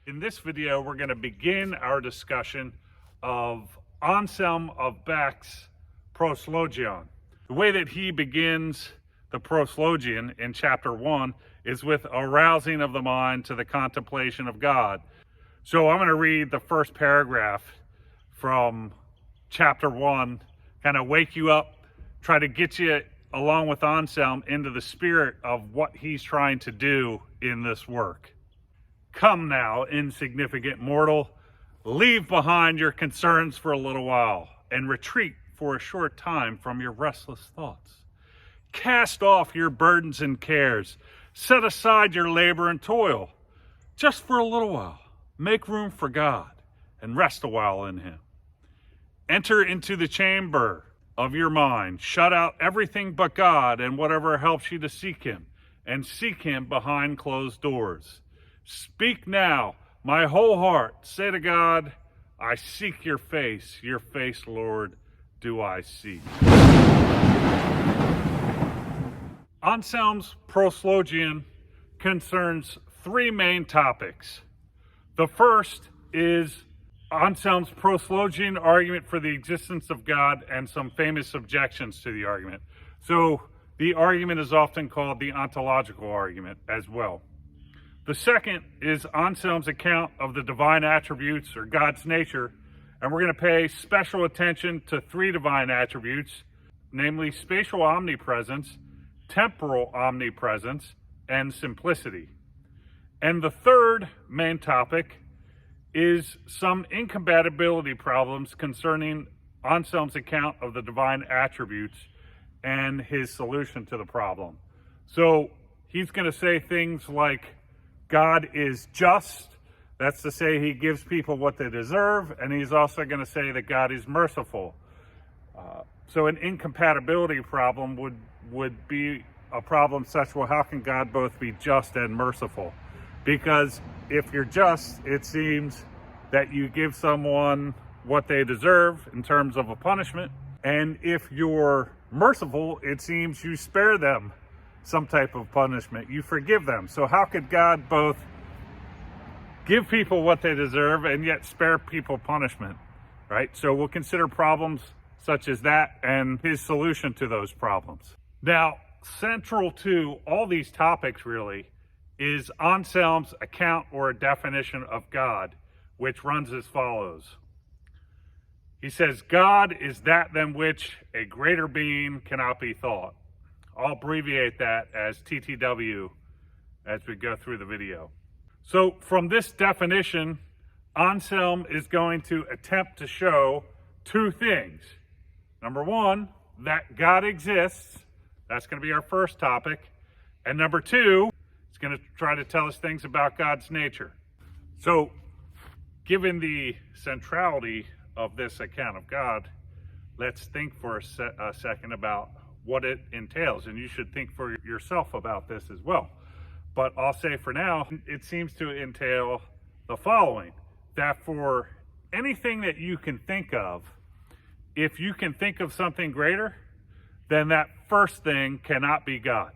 In this video, we're going to begin our discussion of Anselm of Beck's Proslogion. The way that he begins the Proslogion in chapter 1 is with a rousing of the mind to the contemplation of God. So I'm going to read the first paragraph from chapter 1, kind of wake you up, try to get you, along with Anselm, into the spirit of what he's trying to do in this work. Come now, insignificant mortal, leave behind your concerns for a little while, and retreat for a short time from your restless thoughts. Cast off your burdens and cares, set aside your labor and toil, just for a little while. Make room for God, and rest a while in Him. Enter into the chamber of your mind, shut out everything but God and whatever helps you to seek Him, and seek Him behind closed doors. Speak now, my whole heart, say to God, I seek your face, Lord, do I seek. Anselm's Proslogion concerns three main topics. The first is Anselm's Proslogion argument for the existence of God and some famous objections to the argument. So the argument is often called the ontological argument as well. The second is Anselm's account of the divine attributes or God's nature, and we're going to pay special attention to three divine attributes, namely spatial omnipresence, temporal omnipresence, and simplicity. And the third main topic is some incompatibility problems concerning Anselm's account of the divine attributes and his solution to the problem. So he's going to say things like God is just, that's to say he gives people what they deserve, and he's also going to say that God is merciful. So an incompatibility problem would be a problem such, well, how can God both be just and merciful? Because if you're just, it seems that you give someone what they deserve in terms of a punishment. And if you're merciful, it seems you spare them some type of punishment. You forgive them. So how could God both give people what they deserve and yet spare people punishment, right? So we'll consider problems such as that and his solution to those problems. Now, central to all these topics really is Anselm's account or a definition of God, which runs as follows. He says, God is that than which a greater being cannot be thought. I'll abbreviate that as TTW as we go through the video. So from this definition, Anselm is going to attempt to show two things. Number one, that God exists. That's going to be our first topic. And number two, it's going to try to tell us things about God's nature. So, given the centrality of this account of God, let's think for a second about what it entails. And you should think for yourself about this as well. But I'll say for now, it seems to entail the following: that for anything that you can think of, if you can think of something greater, then that first thing cannot be God,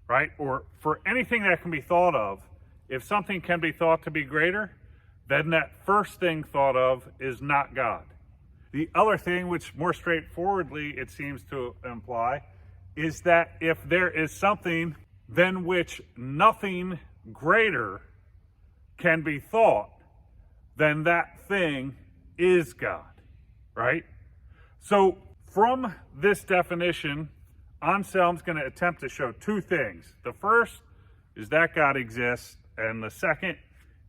right? Or for anything that can be thought of, if something can be thought to be greater, then that first thing thought of is not God. The other thing, which more straightforwardly it seems to imply, is that if there is something than which nothing greater can be thought, then that thing is God, right? So from this definition, Anselm's going to attempt to show two things. The first is that God exists, and the second,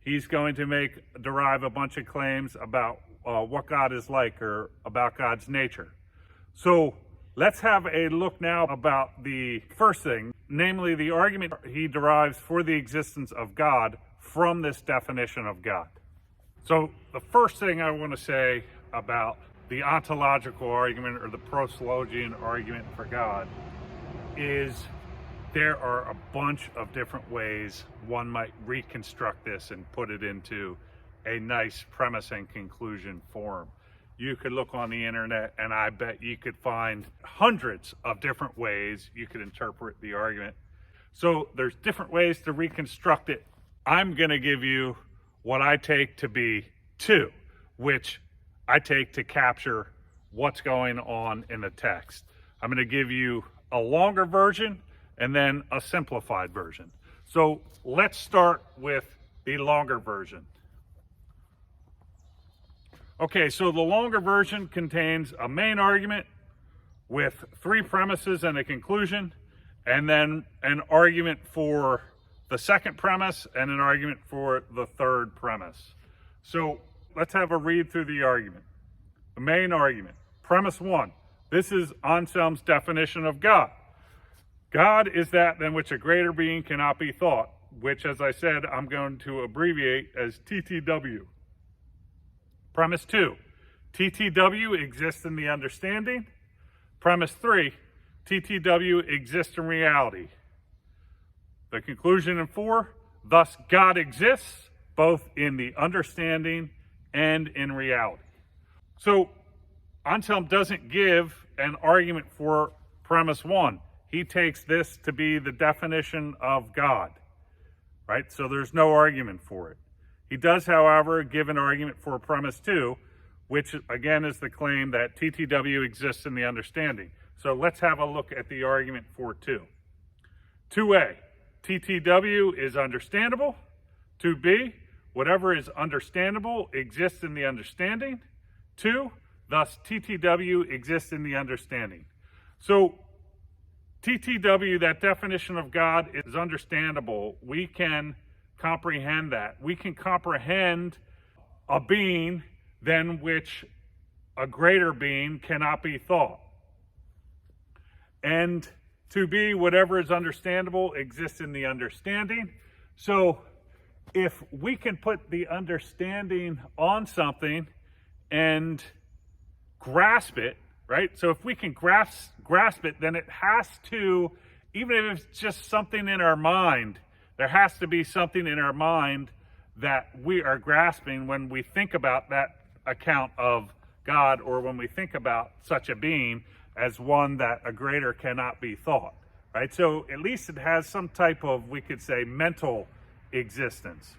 he's going to derive a bunch of claims about what God is like, or about God's nature. So let's have a look now about the first thing, namely the argument he derives for the existence of God from this definition of God. So the first thing I want to say about the ontological argument or the Proslogian argument for God is there are a bunch of different ways one might reconstruct this and put it into a nice premise and conclusion form. You could look on the internet and I bet you could find hundreds of different ways you could interpret the argument. So there's different ways to reconstruct it. I'm going to give you what I take to be 2, which I take to capture what's going on in the text. I'm going to give you a longer version and then a simplified version. So let's start with the longer version. Okay, so the longer version contains a main argument with 3 premises and a conclusion, and then an argument for the second premise and an argument for the third premise. So let's have a read through the argument. The main argument. Premise 1. This is Anselm's definition of God. God is that than which a greater being cannot be thought, which, as I said, I'm going to abbreviate as TTW. Premise 2. TTW exists in the understanding. Premise 3. TTW exists in reality. The conclusion in 4. Thus, God exists both in the understanding and in reality. So, Anselm doesn't give an argument for premise 1. He takes this to be the definition of God, right? So there's no argument for it. He does, however, give an argument for premise 2, which again is the claim that TTW exists in the understanding. So let's have a look at the argument for 2. 2a, TTW is understandable. 2b, whatever is understandable exists in the understanding. 2, thus TTW exists in the understanding. So TTW, that definition of God, is understandable. We can comprehend that. We can comprehend a being than which a greater being cannot be thought. And 2b, whatever is understandable exists in the understanding. So if we can put the understanding on something and grasp it, right? So if we can grasp it, then it has to, even if it's just something in our mind, there has to be something in our mind that we are grasping when we think about that account of God, or when we think about such a being as one that a greater cannot be thought, right? So at least it has some type of, we could say, mental existence.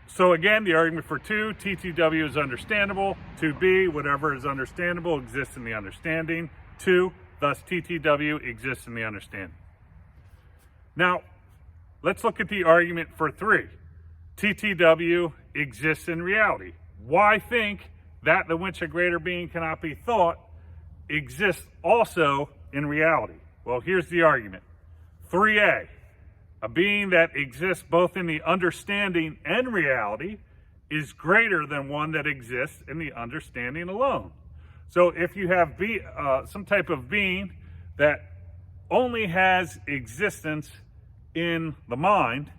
So again, the argument for 2, TTW is understandable. 2b, whatever is understandable exists in the understanding. 2, thus TTW exists in the understanding. Now, let's look at the argument for 3. TTW exists in reality. Why think that than which a greater being cannot be thought exists also in reality? Well, here's the argument. 3a, a being that exists both in the understanding and reality is greater than one that exists in the understanding alone. So if you have some type of being that only has existence in the mind,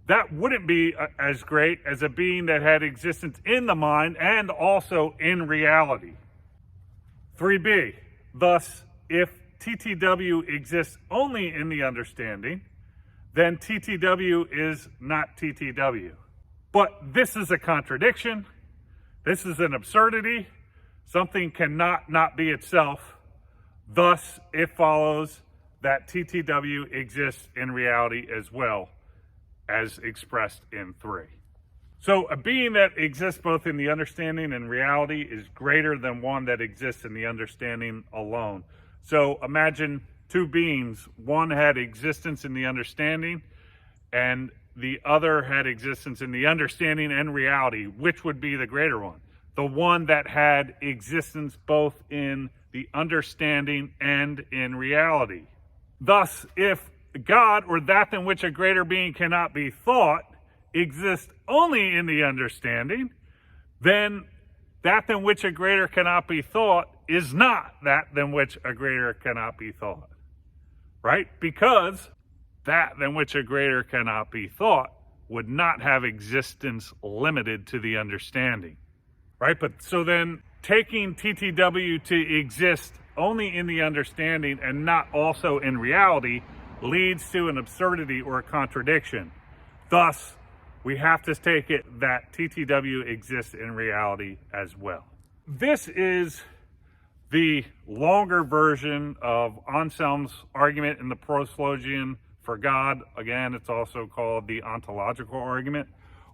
that wouldn't be as great as a being that had existence in the mind and also in reality. 3b, thus, if TTW exists only in the understanding, then TTW is not TTW. But this is a contradiction. This is an absurdity. Something cannot not be itself. Thus, it follows that TTW exists in reality as well, as expressed in 3. So a being that exists both in the understanding and reality is greater than one that exists in the understanding alone. So imagine 2 beings. One had existence in the understanding and the other had existence in the understanding and reality. Which would be the greater one? The one that had existence both in the understanding and in reality. Thus, if God, or that than which a greater being cannot be thought, exists only in the understanding, then that than which a greater cannot be thought is not that than which a greater cannot be thought, right? Because that than which a greater cannot be thought would not have existence limited to the understanding, right? But so then taking TTW to exist only in the understanding and not also in reality leads to an absurdity or a contradiction. Thus, we have to take it that TTW exists in reality as well. This is the longer version of Anselm's argument in the Proslogion for God. Again, it's also called the ontological argument.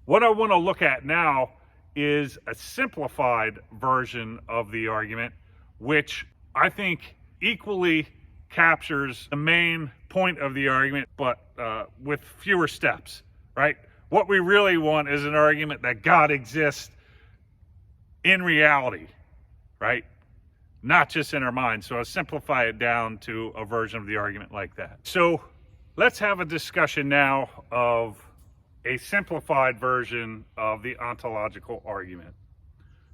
What I want to look at now is a simplified version of the argument, which I think equally captures the main point of the argument, but with fewer steps, right? What we really want is an argument that God exists in reality, right? Not just in our minds. So I'll simplify it down to a version of the argument like that. So let's have a discussion now of a simplified version of the ontological argument.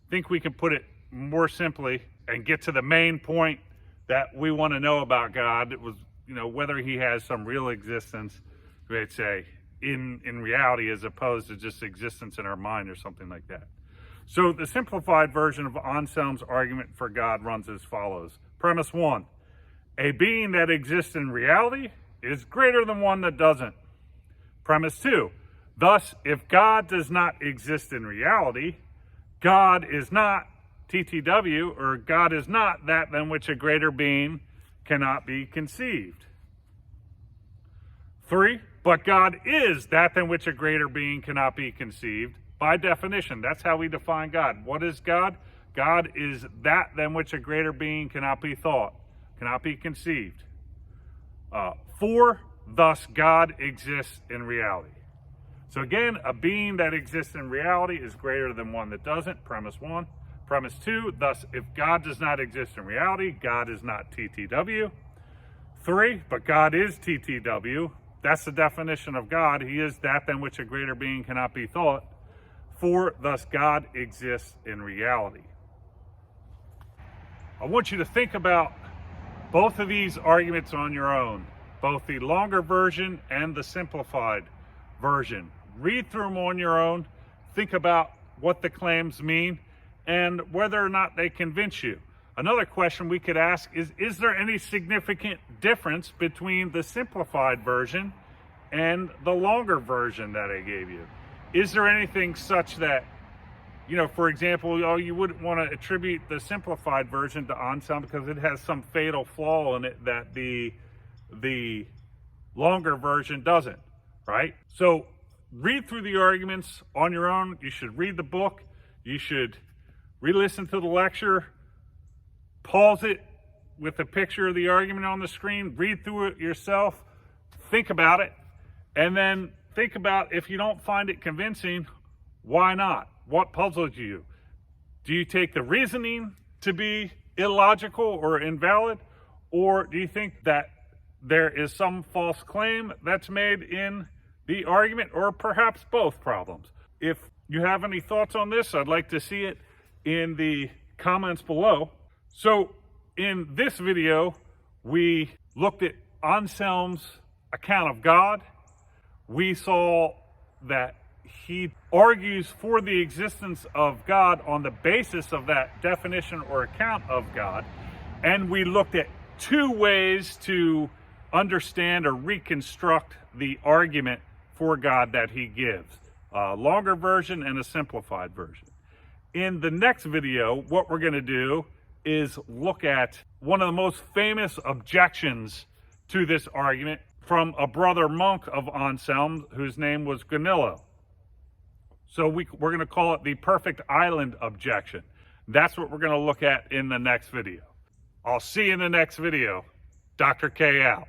I think we can put it more simply and get to the main point that we want to know about God. It was, whether he has some real existence, we'd say, in reality, as opposed to just existence in our mind or something like that. So the simplified version of Anselm's argument for God runs as follows. Premise 1, a being that exists in reality is greater than one that doesn't. Premise 2, thus, if God does not exist in reality, God is not TTW, or God is not that than which a greater being cannot be conceived. 3, but God is that than which a greater being cannot be conceived. By definition, that's how we define God. What is God? God is that than which a greater being cannot be thought, cannot be conceived. 4, thus God exists in reality. So again, a being that exists in reality is greater than one that doesn't, premise 1. Premise 2, thus if God does not exist in reality, God is not TTW. 3, but God is TTW. That's the definition of God. He is that than which a greater being cannot be thought. 4, thus God exists in reality. I want you to think about both of these arguments on your own, both the longer version and the simplified version. Read through them on your own, think about what the claims mean, and whether or not they convince you. Another question we could ask is there any significant difference between the simplified version and the longer version that I gave you? Is there anything such that, for example, you wouldn't want to attribute the simplified version to Anselm because it has some fatal flaw in it that the longer version doesn't, right? So read through the arguments on your own. You should read the book. You should re-listen to the lecture, pause it with a picture of the argument on the screen, read through it yourself, think about it, and then think about if you don't find it convincing, why not? What puzzled you? Do you take the reasoning to be illogical or invalid? Or do you think that there is some false claim that's made in the argument, or perhaps both problems? If you have any thoughts on this, I'd like to see it in the comments below. So in this video, we looked at Anselm's account of God. We saw that he argues for the existence of God on the basis of that definition or account of God. And we looked at 2 ways to understand or reconstruct the argument for God that he gives. A longer version and a simplified version. In the next video, what we're going to do is look at one of the most famous objections to this argument from a brother monk of Anselm, whose name was Ganillo. So we're going to call it the perfect island objection. That's what we're going to look at in the next video. I'll see you in the next video. Dr. K out.